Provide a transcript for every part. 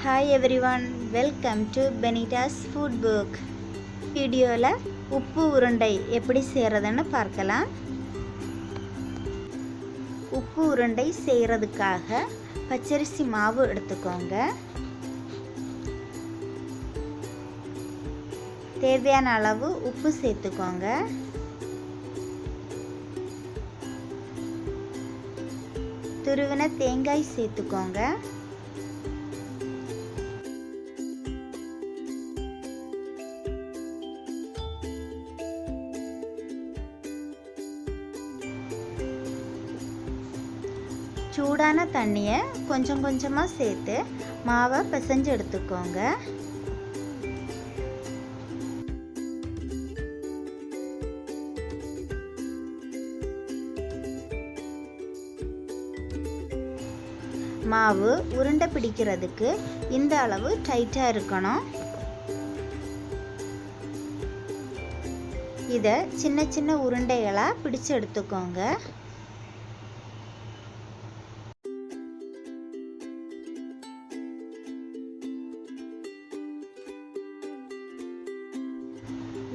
Hi everyone, welcome to Benita's Food Book. வீடியோல உப்பு உருண்டை எப்படி செய்யறதுன்னு பார்க்கலாம். உப்பு உருண்டை செய்யறதுக்காக பச்சரிசி மாவு எடுத்துக்கோங்க. தேவையான அளவு உப்பு சேர்த்துக்கோங்க. துருவின தேங்காய் சேர்த்துக்கோங்க. சூடான தண்ணியை கொஞ்சம் கொஞ்சமாக சேர்த்து மாவை பிசைஞ்சு எடுத்துக்கோங்க. மாவு உருண்டை பிடிக்கிறதுக்கு இந்த அளவு டைட்டாக இருக்கணும். இதை சின்ன சின்ன உருண்டைகளாக பிடிச்சு எடுத்துக்கோங்க.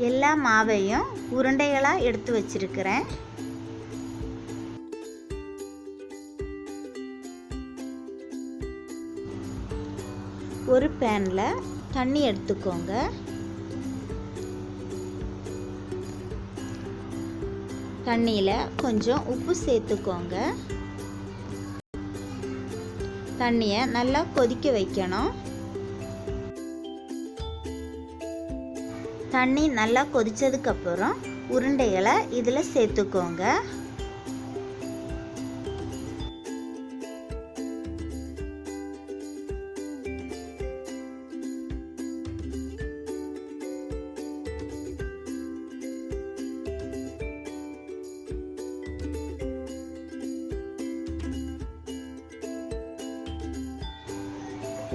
எல்லா மாவையும் உருண்டைகளாக எடுத்து வச்சிருக்கிறேன். ஒரு பேனில் தண்ணி எடுத்துக்கோங்க. தண்ணியில் கொஞ்சம் உப்பு சேர்த்துக்கோங்க. தண்ணியை நல்லா கொதிக்க வைக்கணும். தண்ணி நல்லா கொதிச்சதுக்கு அப்புறம் உருண்டைகளை இதில் சேர்த்துக்கோங்க.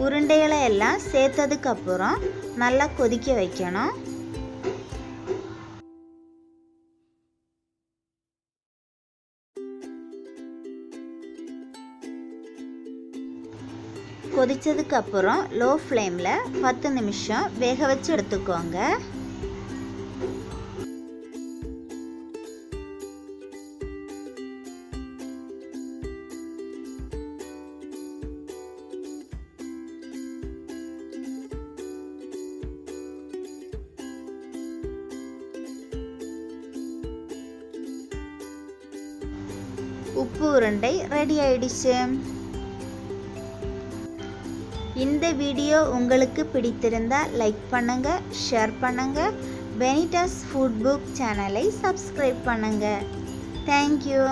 உருண்டைகளை எல்லாம் சேர்த்ததுக்கு அப்புறம் நல்லா கொதிக்க வைக்கணும். கொதிச்சதுக்கு அப்புறம் லோ ஃப்ளேமில் 10 நிமிஷம் வேக வச்சு எடுத்துக்கோங்க. உப்பு உருண்டை ரெடி ஆயிடுச்சு. இந்த வீடியோ உங்களுக்கு பிடித்திருந்தால் லைக் பண்ணுங்க, ஷேர் பண்ணுங்க, பெனிட்டாஸ் ஃபுட் புக் சேனலை சப்ஸ்கிரைப் பண்ணுங்க. தேங்க்யூ.